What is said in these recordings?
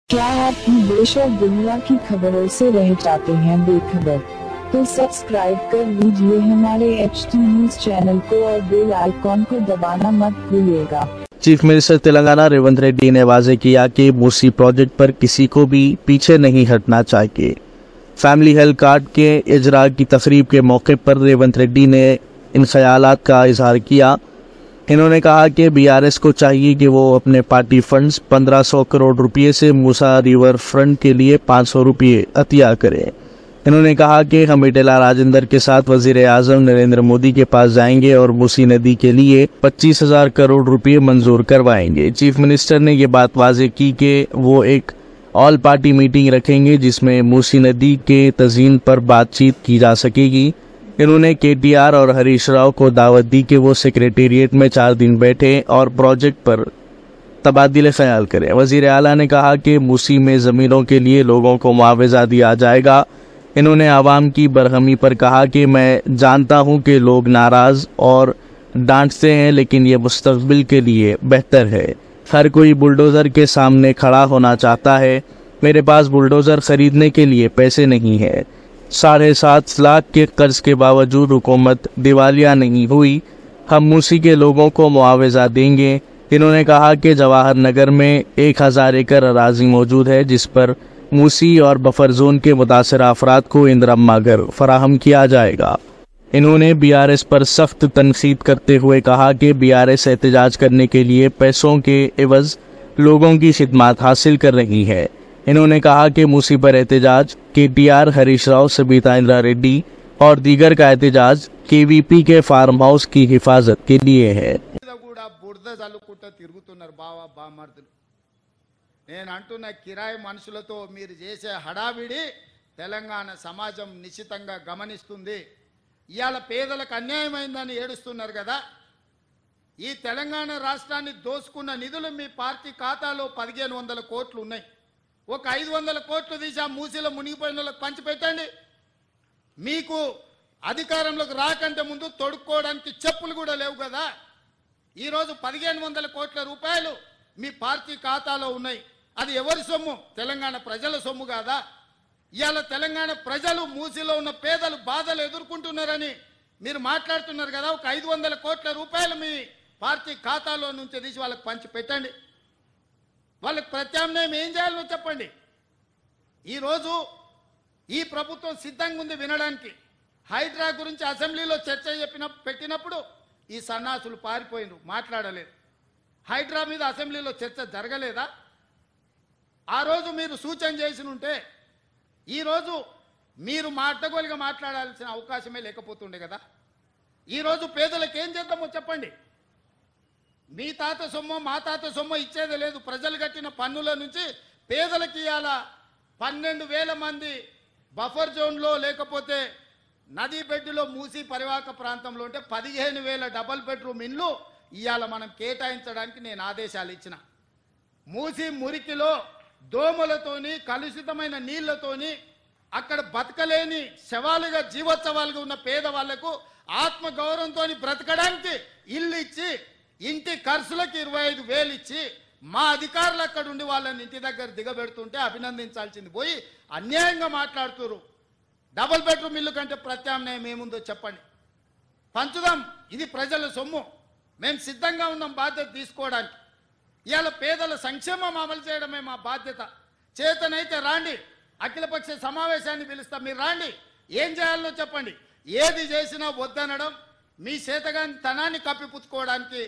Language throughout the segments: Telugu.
क्या आप भी देश और दुनिया की खबरों से रह जाते हैं बेखबर? तो सब्सक्राइब कर लीजिए हमारे HT न्यूज चैनल को और बेल आइकॉन को दबाना मत भूलिएगा। चीफ मिनिस्टर तेलंगाना रेवंत रेड्डी ने वाजे किया कि मूसी प्रोजेक्ट पर किसी को भी पीछे नहीं हटना चाहिए। फैमिली हेल्थ कार्ड के इजरा की तकरीब के मौके पर रेवंत रेड्डी ने इन ख्यालात का इजहार किया। इन्होंने कहा कि बीआरएस को चाहिए कि वो अपने पार्टी फंड्स 1500 करोड़ रुपए से मूसा रिवर फ्रंट के लिए 500 रुपये अतिया करे। इन्होंने कहा कि हम ईटेला राजेंद्र के साथ वजीर आजम नरेंद्र मोदी के पास जाएंगे और मूसी नदी के लिए 25,000 करोड़ रुपए मंजूर करवाएंगे। चीफ मिनिस्टर ने ये बात वाजे की कि वो एक ऑल पार्टी मीटिंग रखेंगे जिसमें मूसी नदी के तज़ीन पर बातचीत की जा सकेगी। इन्होंने KTR और हरीश राव को दावत दी कि वो सेक्रेटेरिएट में 4 दिन बैठे और प्रोजेक्ट पर तबादले ख्याल करें। वजीर आला ने कहा कि मूसी में ज़मीनों के लिए लोगों को मुआवजा दिया जाएगा। इन्होंने आवाम की बरहमी पर कहा कि मैं जानता हूं कि लोग नाराज़ और डांटते हैं, लेकिन ये मुस्तक़बिल के लिए बेहतर है। हर कोई बुलडोज़र के सामने खड़ा होना चाहता है। मेरे पास बुलडोज़र ख़रीदने के लिए पैसे नहीं है। 7.5 लाख के कर्ज के बावजूद हुकूमत दिवालिया नहीं हुई। हम मूसी के लोगों को मुआवजा देंगे। इन्होंने कहा कि जवाहर नगर में 1000 एकड़ अराजी मौजूद है जिस पर मूसी और बफर जोन के मुतासरा अफराद को इंदिरा घर फराहम किया जाएगा। इन्होंने बीआरएस पर सख्त तनकीद करते हुए कहा कि बीआरएस एहतजाज करने के लिए पैसों के एवज लोगों की खिदमत हासिल कर रही है। इन्होंने कहा कि मूसी पर एहतजाज KTR, हरीश राव, सबिता इंद्रा रेड्डी और दीगर का एहतजाज KVP के फार्म हाउस की हिफाजत के लिए है। నేను అంటున్న కిరాయి మనుషులతో మీరు చేసే హడావిడి తెలంగాణ సమాజం నిశ్చితంగా గమనిస్తుంది. ఇయాల పేదలకు అన్యాయమైందని ఏడుస్తున్నారు కదా. ఈ తెలంగాణ రాష్ట్రాన్ని దోసుకున్న నిధులు మీ పార్టీ ఖాతాలో 1500 కోట్లు ఉన్నాయి. ఒక 500 కోట్లు తీసి ఆ మూసిలో మునిగిపోయిన వాళ్ళకి పంచిపెట్టండి. మీకు అధికారంలోకి రాకంటే ముందు తొడుక్కోవడానికి చెప్పులు కూడా లేవు కదా. ఈరోజు 1500 కోట్ల రూపాయలు మీ పార్టీ ఖాతాలో ఉన్నాయి. అది ఎవరి సొమ్ము? తెలంగాణ ప్రజల సొమ్ము కాదా? ఇవాళ తెలంగాణ ప్రజలు మూసిలో ఉన్న పేదలు బాధలు ఎదుర్కొంటున్నారని మీరు మాట్లాడుతున్నారు కదా. ఒక 500 కోట్ల రూపాయలు మీ పార్టీ ఖాతాలో నుంచి తీసి వాళ్ళకి పంచి పెట్టండి. వాళ్ళకి ప్రత్యామ్నాయం ఏం చేయాలో చెప్పండి. ఈరోజు ఈ ప్రభుత్వం సిద్ధంగా ఉంది వినడానికి. హైడ్రా గురించి అసెంబ్లీలో చర్చ పెట్టినప్పుడు ఈ సన్నాసులు పారిపోయినారు, మాట్లాడలేదు. హైడ్రా మీద అసెంబ్లీలో చర్చ జరగలేదా? ఆ రోజు మీరు సూచన చేసి ఉంటే ఈరోజు మీరు అడ్డగోలుగా మాట్లాడాల్సిన అవకాశమే లేకపోతుండే కదా. ఈరోజు పేదలకు ఏం చేద్దామో చెప్పండి. మీ తాత సొమ్ము మా తాత సొమ్ము ఇచ్చేది లేదు. ప్రజలు కట్టిన పన్నుల నుంచి పేదలకు ఇవాళ 12,000 మంది బఫర్ జోన్లో లేకపోతే నదీ బెడ్డులో మూసి పరివాహక ప్రాంతంలో ఉంటే 15,000 డబుల్ బెడ్రూమ్ ఇండ్లు ఇవాళ మనం కేటాయించడానికి నేను ఆదేశాలు ఇచ్చిన. మూసి మురికిలో దోమలతోని కలుషితమైన నీళ్లతోని అక్కడ బతకలేని శవాలుగా జీవోత్సవాలుగా ఉన్న పేదవాళ్లకు ఆత్మగౌరవంతో బ్రతకడానికి ఇల్లు ఇచ్చి ఇంటి ఖర్చులకు 25,000 ఇచ్చి మా అధికారులు అక్కడ ఉండి వాళ్ళని ఇంటి దగ్గర దిగబెడుతుంటే అభినందించాల్సింది పోయి అన్యాయంగా మాట్లాడుతున్నారు. డబుల్ బెడ్రూమ్ ఇల్లు కంటే ప్రత్యామ్నాయం ఏముందో చెప్పండి. పంచుదాం. ఇది ప్రజల సొమ్ము. మేము సిద్ధంగా ఉన్నాం బాధ్యత తీసుకోవడానికి. ఇవాళ పేదల సంక్షేమం అమలు చేయడమే మా బాధ్యత. చేతనైతే రాండి, అఖిలపక్ష సమావేశాన్ని పిలుస్తాం. మీరు రాండి, ఏం చేయాలో చెప్పండి. ఏది చేసినా వద్దనడం, మీ చేతగాని తనాన్ని కప్పిపుచ్చుకోవడానికి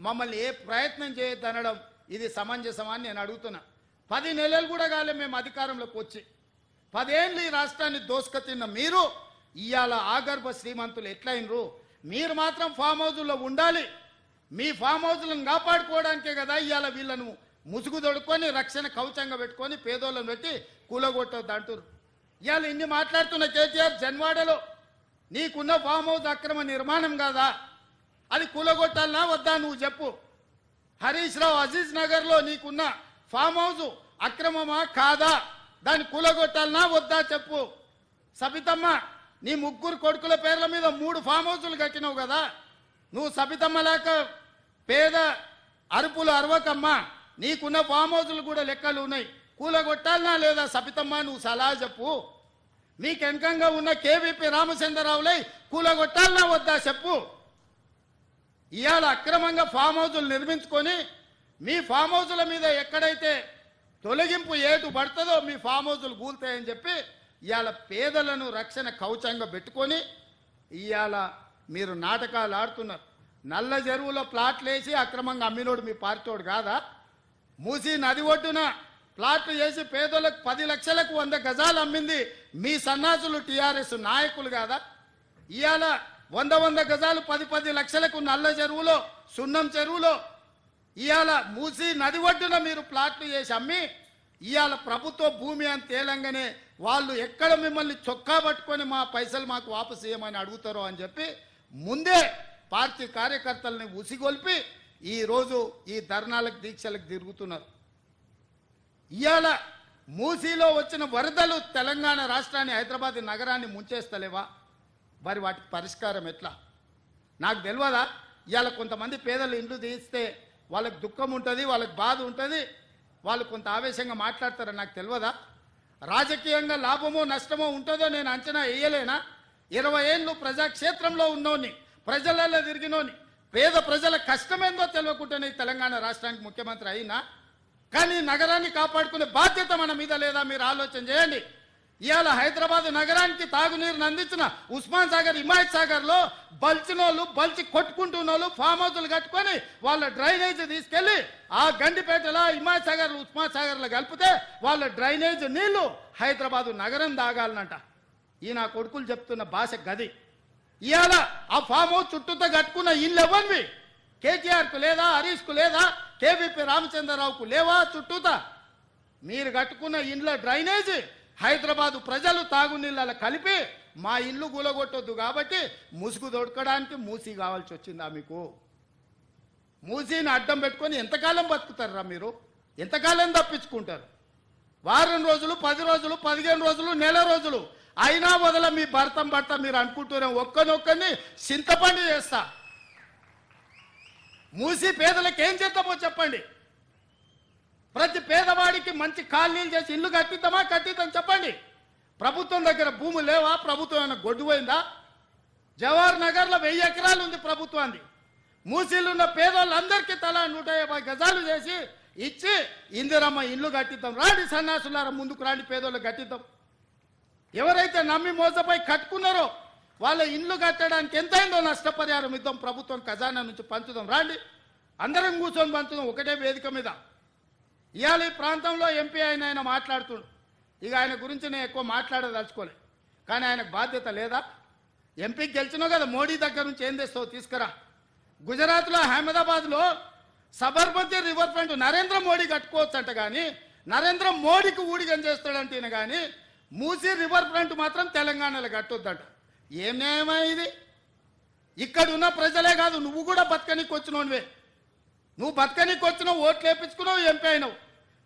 మమ్మల్ని ఏ ప్రయత్నం చేయొద్దనడం ఇది సమంజసమని నేను అడుగుతున్నా. 10 నెలలు కూడా కాలే మేము అధికారంలోకి వచ్చి. 10 ఏళ్ళు ఈ రాష్ట్రాన్ని దోసుకతిన్న మీరు ఇవాళ ఆగర్భ శ్రీమంతులు ఎట్లయినరు? మీరు మాత్రం ఫామ్ హౌజుల్లో ఉండాలి. మీ ఫామ్ హౌజులను కాపాడుకోవడానికే కదా ఇవాళ వీళ్ళను ముసుగు తొడుక్కొని రక్షణ కవచంగా పెట్టుకొని పేదోళ్ళను పెట్టి కూలగొట్టొద్దు అంటారు. ఇవాళ ఇన్ని మాట్లాడుతున్న KTR జన్వాడలో నీకున్న ఫామ్ హౌస్ అక్రమ నిర్మాణం కాదా? అది కూలగొట్టాలనా వద్దా నువ్వు చెప్పు. హరీష్ రావు అజీజ్ నగర్లో నీకున్న ఫామ్ హౌస్ అక్రమమా కాదా? దాన్ని కూలగొట్టాలనా వద్దా చెప్పు. సబితమ్మ, నీ 3 కొడుకుల పేర్ల మీద 3 ఫామ్ హౌసులు కట్టినావు కదా. నువ్వు సబితమ్మ లేక పేద అరుపులు అరవకమ్మా. నీకున్న ఫామ్ హౌసులు కూడా లెక్కలు ఉన్నాయి. కూలగొట్టాలనా లేదా సబితమ్మ నువ్వు సలహా చెప్పు. మీకు వెనకంగా ఉన్న కేవీపీ రామచంద్రరావులై కూలగొట్టాలనా వద్దా చెప్పు. ఇవాళ అక్రమంగా ఫామ్ హౌజులు నిర్మించుకొని మీ ఫామ్ హౌజుల మీద ఎక్కడైతే తొలగింపు ఏటు పడుతుందో మీ ఫామ్ హౌజులు కూలుతాయని చెప్పి ఇవాళ పేదలను రక్షణ కవచంగా పెట్టుకొని ఇవాళ మీరు నాటకాలు ఆడుతున్నారు. నల్ల చెరువులో ప్లాట్లు వేసి అక్రమంగా అమ్మినోడు మీ పార్టీోడు కాదా? మూసి నది ఒడ్డున ప్లాట్లు వేసి పేదలకు 10 లక్షలకు 100 గజాలు అమ్మింది మీ సన్నాసులు టీఆర్ఎస్ నాయకులు కాదా? ఇవాళ 100 గజాలు 10 లక్షలకు నల్ల చెరువులో సున్నం చెరువులో ఇవాళ మూసి నది ఒడ్డున మీరు ప్లాట్లు చేసి అమ్మి ఇవాళ ప్రభుత్వ భూమి అని తేలంగానే వాళ్ళు ఎక్కడ మిమ్మల్ని చొక్కా పట్టుకొని మా పైసలు మాకు వాపసు చేయమని అడుగుతారో అని చెప్పి ముందే పార్టీ కార్యకర్తల్ని ఉసిగొల్పి ఈరోజు ఈ ధర్నాలకు దీక్షలకు తిరుగుతున్నారు. ఇవాళ మూసీలో వచ్చిన వరదలు తెలంగాణ రాష్ట్రాన్ని హైదరాబాద్ నగరాన్ని ముంచేస్తలేవా? మరి వాటికి పరిష్కారం ఎట్లా నాకు తెలియదా? ఇవాళ కొంతమంది పేదలు ఇండ్లు తీస్తే వాళ్ళకి దుఃఖం ఉంటుంది, వాళ్ళకి బాధ ఉంటుంది, వాళ్ళు కొంత ఆవేశంగా మాట్లాడతారని నాకు తెలియదా? రాజకీయంగా లాభమో నష్టమో ఉంటుందో నేను అంచనా వేయలేనా? 20 ఏళ్ళు ప్రజాక్షేత్రంలో ఉన్నోని, ప్రజలలో తిరిగినోని, పేద ప్రజల కష్టమేందో తెలియకుండానే తెలంగాణ రాష్ట్రానికి ముఖ్యమంత్రి అయినా. కానీ నగరాన్ని కాపాడుకునే బాధ్యత మన మీద లేదా? మీరు ఆలోచన చేయండి. ఇవాళ హైదరాబాద్ నగరానికి తాగునీరుని అందించిన ఉస్మాన్ సాగర్, హిమాయత్ సాగర్లో బల్చినోళ్ళు బల్చి కొట్టుకుంటున్నోళ్ళు ఫామ్ హౌజులు కట్టుకొని వాళ్ళ డ్రైనేజ్ తీసుకెళ్లి ఆ గండిపేటలో హిమాయత్ సాగర్, ఉస్మాన్ సాగర్లో కలిపితే వాళ్ళ డ్రైనేజ్ నీళ్లు హైదరాబాదు నగరం తాగాలనంట. ఈ నా కొడుకులు చెప్తున్న భాష గది. ఇవాళ ఆ ఫామ్ హౌస్ చుట్టూతో కట్టుకున్న ఇల్లు ఎవరివి? కేటీఆర్కు లేదా? హరీష్కు లేదా? కేవీపీ రామచంద్రరావుకు లేవా? చుట్టూతా మీరు కట్టుకున్న ఇండ్ల డ్రైనేజ్ హైదరాబాదు ప్రజలు తాగునీళ్ళ కలిపి మా ఇల్లు కూలగొట్టొద్దు కాబట్టి ముసుగు దొడకడానికి మూసి కావాల్సి వచ్చిందా మీకు? మూసీని అడ్డం పెట్టుకొని ఎంతకాలం బతుకుతారా మీరు? ఎంతకాలం తప్పించుకుంటారు? వారం రోజులు, 10 రోజులు, 15 రోజులు, నెల రోజులు అయినా వదల మీ భర్త మీరు అనుకుంటూనే ఒక్కనొక్కని చింతపండు చేస్తా. మూసి పేదలకు ఏం చేద్దామో చెప్పండి. ప్రతి పేదవాడికి మంచి కాలనీలు చేసి ఇల్లు కట్టిద్దాం చెప్పండి. ప్రభుత్వం దగ్గర భూములు లేవా? ప్రభుత్వం ఏమైనా గొడ్డుపోయిందా? జవహర్ నగర్లో 1000 ఎకరాలు ఉంది ప్రభుత్వాన్ని. మూసీలు ఉన్న పేదవాళ్ళందరికీ తలా 150 గజాలు చేసి ఇచ్చి ఇందిరమ్మ ఇల్లు కట్టిద్దాం. రాండి సన్నాసులారా, ముందుకు రాండి, పేదోళ్ళు కట్టిద్దాం. ఎవరైతే నమ్మి మోసపోయి కట్టుకున్నారో వాళ్ళ ఇల్లు కట్టడానికి ఎంతైందో నష్టపరిహారం ఇద్దాం, ప్రభుత్వం ఖజానా నుంచి పంచుదాం. రాండి, అందరం కూర్చొని పంచుదాం ఒకటే వేదిక మీద. ఇవాళ ఈ ప్రాంతంలో ఎంపీ ఆయన మాట్లాడుతుండు. ఇక ఆయన గురించి నేను ఎక్కువ మాట్లాడదలుచుకోలే, కానీ ఆయనకు బాధ్యత లేదా? ఎంపీకి గెలిచినావు కదా, మోడీ దగ్గర నుంచి ఏం తెస్తావు తీసుకురా. గుజరాత్లో అహ్మదాబాద్లో సబర్మతి రివర్ ఫ్రంట్ నరేంద్ర మోడీ కట్టుకోవచ్చు అంట, కానీ నరేంద్ర మోడీకి ఊడిగం చేస్తాడంటే కానీ మూసీ రివర్ ఫ్రంట్ మాత్రం తెలంగాణలో కట్టొద్దంట. ఏం న్యాయమా ఇది? ఇక్కడ ఉన్న ప్రజలే కాదు, నువ్వు కూడా బతకనీకి వచ్చినోనివే. నువ్వు బతకనీకి వచ్చినావు, ఓట్లు వేయించుకున్నావు, ఎంపీ అయినావు.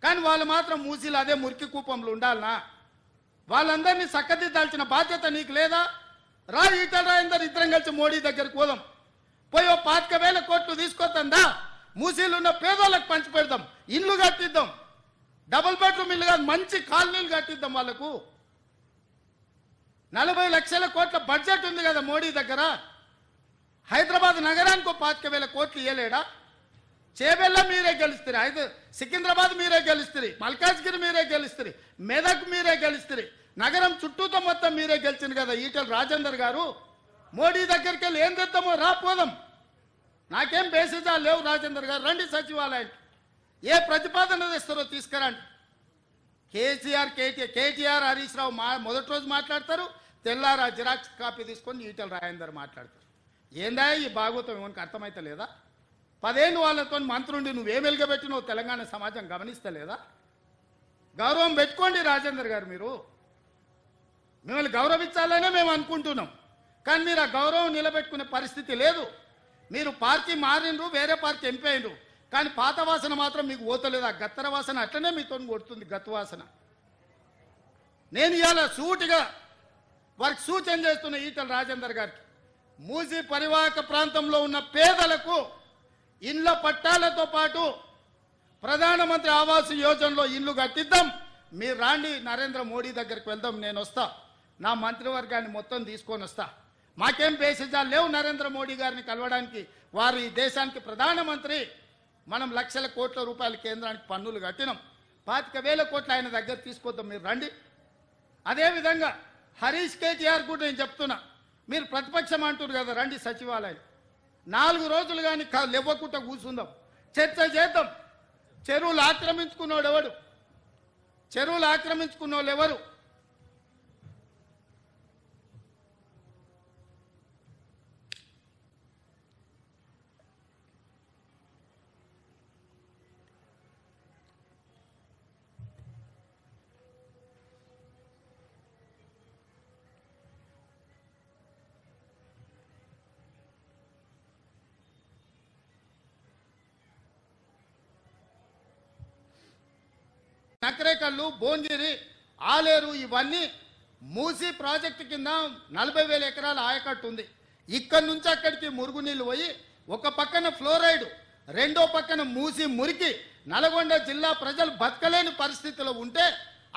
కానీ వాళ్ళు మాత్రం మూసీలు అదే మురికి కూపంలో ఉండాలనా? వాళ్ళందరినీ చక్కదిద్దాల్సిన బాధ్యత నీకు లేదా? రా, ఈటల రాజేందర్ ఇద్దరం కలిసి మోడీ దగ్గరికి పోదాం. పోయి 25,000 కోట్లు తీసుకొద్దా, మూసీలు ఉన్న పేదోళ్ళకి పంచి పెడదాం, ఇల్లు కట్టిద్దాం, డబుల్ బెడ్రూమ్ ఇల్లు కాదు మంచి కాలనీలు కట్టిద్దాం వాళ్ళకు. 40 లక్షల కోట్ల బడ్జెట్ ఉంది కదా మోడీ దగ్గర. హైదరాబాద్ నగరానికి 25,000 కోట్లు ఇవ్వలేడా? చేబెల్ల మీరే గెలుస్తారు, సికింద్రాబాద్ మీరే గెలుస్తారు, మల్కాజ్గిరి మీరే గెలుస్తారు, మెదక్ మీరే గెలుస్తారు, నగరం చుట్టూతో మొత్తం మీరే గెలిచింది కదా ఈటల రాజేందర్ గారు. మోడీ దగ్గరికి వెళ్ళి ఏం తెద్దామో రాపోదాం. నాకేం బేసిజా లేవు రాజేందర్ గారు, రండి సచివాలయానికి, ఏ ప్రతిపాదన తెస్తారో తీసుకురండి. కేటీఆర్ హరీష్ రావు మొదటి రోజు మాట్లాడతారు, తెల్లారా జిరాక్స్ కాపీ తీసుకొని ఈటల రాజేందర్ మాట్లాడతారు. ఏందా ఈ భాగవతం? ఏమనికి అర్థమైతే లేదా? 10 ఏళ్ళు వాళ్ళతో మంత్రుండి నువ్వేం వెలుగబెట్టినో తెలంగాణ సమాజం గమనిస్తలేదా? గౌరవం పెట్టుకోండి రాజేందర్ గారు. మీరు మిమ్మల్ని గౌరవించాలనే మేము అనుకుంటున్నాం, కానీ మీరు ఆ గౌరవం నిలబెట్టుకునే పరిస్థితి లేదు. మీరు పార్టీ మారిండ్రు, వేరే పార్టీ ఎంపీ అయినరు, కానీ పాత వాసన మాత్రం మీకు పోతలేదు. ఆ గత్తర వాసన అట్లనే మీతో కొడుతుంది, గత్తు వాసన. నేను ఇవాళ సూటిగా వారికి సూచన చేస్తున్న ఈటల రాజేందర్ గారికి, మూసీ పరివాహక ప్రాంతంలో ఉన్న పేదలకు ఇండ్ల పట్టాలతో పాటు ప్రధానమంత్రి ఆవాస్ యోజనలో ఇల్లు కట్టిద్దాం. మీరు రాండి, నరేంద్ర మోడీ దగ్గరికి వెళ్దాం, నేను వస్తా, నా మంత్రివర్గాన్ని మొత్తం తీసుకొని వస్తా. మాకేం బేసిజాలు లేవు నరేంద్ర మోడీ గారిని కలవడానికి. వారు ఈ దేశానికి ప్రధానమంత్రి. మనం లక్షల కోట్ల రూపాయల కేంద్రానికి పన్నులు కట్టినాం. 25,000 కోట్లు ఆయన దగ్గర తీసుకొద్దాం, మీరు రండి. అదేవిధంగా హరీష్ కేటీఆర్ కూడా నేను చెప్తున్నా, మీరు ప్రతిపక్షం అంటున్నారు కదా, రండి సచివాలయం 4 రోజులు కానీ లేవకుండా కూర్చుందాం, చర్చ చేద్దాం. చెరువులు ఆక్రమించుకున్నోడు ఎవడు? చెరువులు ఆక్రమించుకున్నోళ్ళు ఎవరు? నకరేకల్లు, భోంగిరి, ఆలేరు ఇవన్నీ మూసీ ప్రాజెక్టు కింద 40,000 ఎకరాల ఆయకట్టు ఉంది. ఇక్కడి నుంచి అక్కడికి మురుగునీళ్ళు పోయి ఒక పక్కన ఫ్లోరైడ్, రెండో పక్కన మూసి మురికి నల్గొండ జిల్లా ప్రజలు బతకలేని పరిస్థితిలో ఉంటే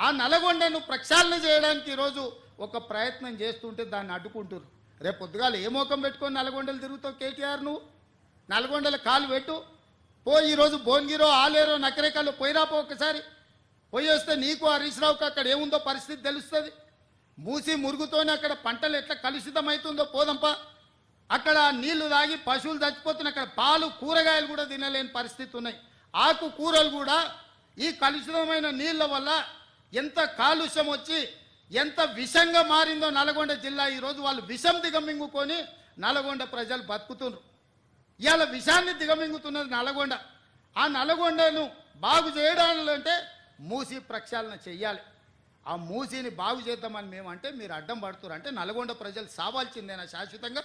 ఆ నల్గొండను ప్రక్షాళన చేయడానికి ఈరోజు ఒక ప్రయత్నం చేస్తుంటే దాన్ని అడ్డుకుంటారు. రేపు పొద్దుగాల ఏ మోకం పెట్టుకొని నల్గొండలు తిరుగుతావు కేటీఆర్? నువ్వు నల్గొండల కాలు పెట్టు పో. ఈరోజు భోన్గిరో, ఆలేరో, నకరేకల్లో పోయిరాపో, ఒకసారి పోయి వస్తే నీకు హరీష్ రావుకి అక్కడ ఏముందో పరిస్థితి తెలుస్తుంది. మూసి మురుగుతోనే అక్కడ పంటలు ఎట్లా కలుషితమవుతుందో పోదంపా. అక్కడ నీళ్లు తాగి పశువులు చచ్చిపోతున్నాయి. అక్కడ పాలు, కూరగాయలు కూడా తినలేని పరిస్థితి ఉన్నాయి. ఆకు కూరలు కూడా ఈ కలుషితమైన నీళ్ల వల్ల ఎంత కాలుష్యం వచ్చి ఎంత విషంగా మారిందో నల్గొండ జిల్లా. ఈరోజు వాళ్ళు విషం దిగమింగుకొని నల్గొండ ప్రజలు బతుకుతున్నారు. ఇవాళ విషాన్ని దిగమింగుతున్నది నల్గొండ. ఆ నల్గొండను బాగు చేయడాలంటే మూసి ప్రక్షాళన చెయ్యాలి. ఆ మూసిని బాగు చేద్దామని మేమంటే మీరు అడ్డం పడుతున్నారు. అంటే నల్గొండ ప్రజలు సావాల్సిందేనా శాశ్వతంగా?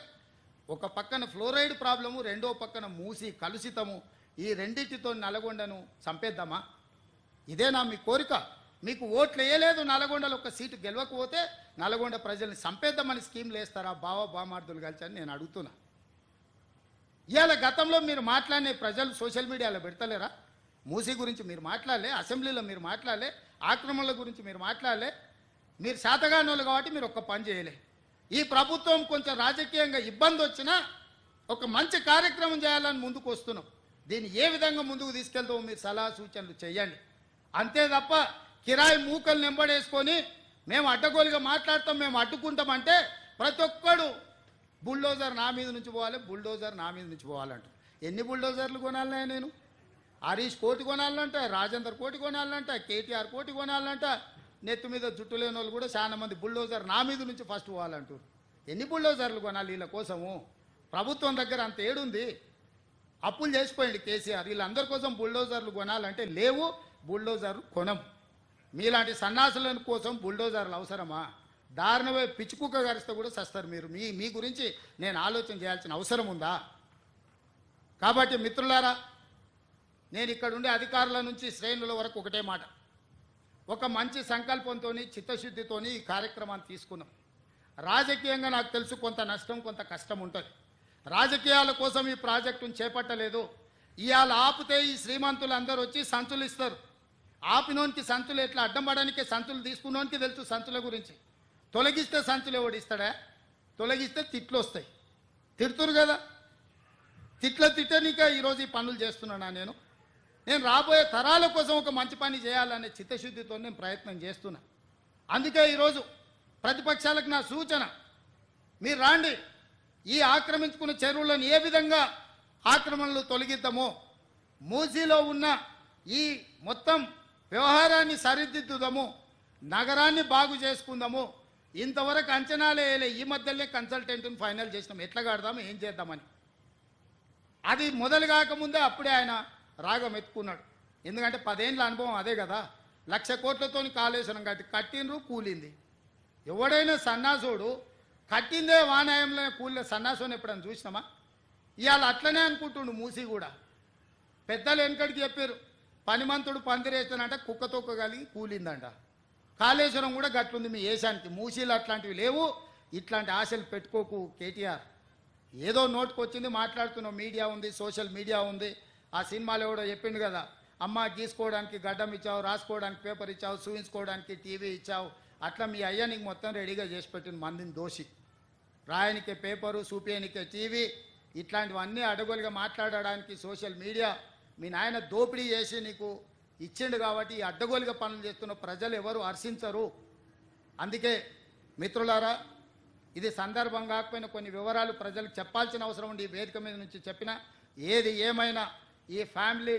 ఒక పక్కన ఫ్లోరైడ్ ప్రాబ్లము, రెండో పక్కన మూసి కలుషితము. ఈ రెండింటితో నల్గొండను చంపేద్దామా? ఇదేనా మీ కోరిక? మీకు ఓట్లు వేయలేదు, నల్గొండలో ఒక సీటు గెలవకపోతే నల్గొండ ప్రజల్ని చంపేద్దామని స్కీమ్లు వేస్తారా బామార్దులు కలిసి అని నేను అడుగుతున్నా. ఇవాళ గతంలో మీరు మాట్లాడిన ప్రజలు సోషల్ మీడియాలో పెడతలేరా? మూసీ గురించి మీరు మాట్లాడలే, అసెంబ్లీలో మీరు మాట్లాడలే, ఆక్రమణల గురించి మీరు మాట్లాడలే. మీరు శాతగానోళ్ళు కాబట్టి మీరు ఒక్క పని చేయలే. ఈ ప్రభుత్వం కొంచెం రాజకీయంగా ఇబ్బంది వచ్చినా ఒక మంచి కార్యక్రమం చేయాలని ముందుకు వస్తున్నాం. దీన్ని ఏ విధంగా ముందుకు తీసుకెళ్తామో మీరు సలహా సూచనలు చేయండి. అంతే తప్ప కిరాయి మూకలు నెంబడేసుకొని మేము అడ్డగోలుగా మాట్లాడతాం, మేము అడ్డుకుంటామంటే ప్రతి ఒక్కడు బుల్డోజర్ నా మీద నుంచి పోవాలి, బుల్డోజర్ నా మీద నుంచి పోవాలంట. ఎన్ని బుల్డోజర్లు కొనాలనే? నేను హరీష్ కోటి కొనాలంట, రాజేందర్ కోటి కొనాలంట, కేటీఆర్ కోటి కొనాలంట. నెత్తి మీద జుట్టు లేని వాళ్ళు కూడా చాలా మంది బుల్డోజర్ నా మీద నుంచి ఫస్ట్ పోవాలంటారు. ఎన్ని బుల్డోజర్లు కొనాలి వీళ్ళ కోసము? ప్రభుత్వం దగ్గర అంత ఏడుంది? అప్పులు చేసిపోయింది కేసీఆర్. వీళ్ళందరి కోసం బుల్డోజర్లు కొనాలంటే లేవు, బుల్డోజర్లు కొనం. మీలాంటి సన్నాసుల కోసం బుల్డోజర్లు అవసరమా? దారుణమే పిచ్చుకుక్క గరిస్తే కూడా సస్తారు మీరు. మీ గురించి నేను ఆలోచన చేయాల్సిన అవసరం ఉందా? కాబట్టి మిత్రులారా, నేను ఇక్కడ ఉండే అధికారుల నుంచి శ్రేణుల వరకు ఒకటే మాట, ఒక మంచి సంకల్పంతో చిత్తశుద్ధితో ఈ కార్యక్రమాన్ని తీసుకున్నాం. రాజకీయంగా నాకు తెలుసు కొంత నష్టం కొంత కష్టం ఉంటుంది. రాజకీయాల కోసం ఈ ప్రాజెక్టును చేపట్టలేదు. ఇవాళ ఆపితే ఈ శ్రీమంతులు అందరూ వచ్చి సంచులు ఇస్తారు. ఆపినోనికి సంచులు ఎట్లా అడ్డం పడడానికి సంచులు తీసుకున్నోనికి తెలుసు సంచుల గురించి. తొలగిస్తే సంచులు ఎవడిస్తాడా? తొలగిస్తే తిట్లు వస్తాయి. తిడుతురు కదా, తిట్టనీక ఈరోజు ఈ పనులు చేస్తున్నానా? నేను రాబోయే తరాల కోసం ఒక మంచి పని చేయాలనే చిత్తశుద్ధితో నేను ప్రయత్నం చేస్తున్నా. అందుకే ఈరోజు ప్రతిపక్షాలకు నా సూచన, మీరు రాండి, ఈ ఆక్రమించుకున్న చెరువులను ఏ విధంగా ఆక్రమణలు తొలగిద్దామో, మూసీలో ఉన్న ఈ మొత్తం వ్యవహారాన్ని సరిదిద్దుదాము, నగరాన్ని బాగు చేసుకుందాము. ఇంతవరకు అంచనాలే వేయలే. ఈ మధ్యలోనే కన్సల్టెంట్ని ఫైనల్ చేసినాం, ఎట్లా కడదాము, ఏం చేద్దామని. అది మొదలు కాకముందే అప్పుడే ఆయన రాగం ఎత్తుకున్నాడు. ఎందుకంటే 10 ఏళ్ళ అనుభవం అదే కదా. 1,00,000 కోట్లతో కాళేశ్వరం కట్టినరు, కూలింది. ఎవడైనా సన్నాసుడు కట్టిందే వానాయంలో కూలిన సన్నాసుని ఎప్పుడైనా చూసినామా? ఇవాళ అట్లనే అనుకుంటుండు మూసీ కూడా. పెద్దలు వెనకడికి చెప్పారు, పనిమంతుడు పందిరేస్తానంట కుక్కతోక్క కలిగి కూలిందంట. కాళేశ్వరం కూడా గట్లుంది మీ ఏషానికి. మూసీలు అట్లాంటివి లేవు. ఇట్లాంటి ఆశలు పెట్టుకోకు కేటీఆర్. ఏదో నోటుకొచ్చింది మాట్లాడుతున్నావు. మీడియా ఉంది, సోషల్ మీడియా ఉంది. ఆ సినిమాలో కూడా చెప్పిండు కదా, అమ్మ గీసుకోవడానికి గడ్డం ఇచ్చావు, రాసుకోవడానికి పేపర్ ఇచ్చావు, చూయించుకోవడానికి టీవీ ఇచ్చావు, అట్లా మీ అయ్య నీకు మొత్తం రెడీగా చేసి పెట్టిన మందిని దోషి. రాయనికే పేపరు, చూపేనికే టీవీ, ఇట్లాంటివన్నీ అడగోలుగా మాట్లాడడానికి సోషల్ మీడియా మీ నాయన దోపిడీ చేసి నీకు ఇచ్చిండు కాబట్టి ఈ అడ్డగోలుగా పనులు చేస్తున్న ప్రజలు ఎవరు హర్షించరు. అందుకే మిత్రులారా, ఇది సందర్భం కాకపోయినా కొన్ని వివరాలు ప్రజలకు చెప్పాల్సిన అవసరం ఉండి ఈ వేదిక మీద నుంచి చెప్పిన. ఏది ఏమైనా ఈ ఫ్యామిలీ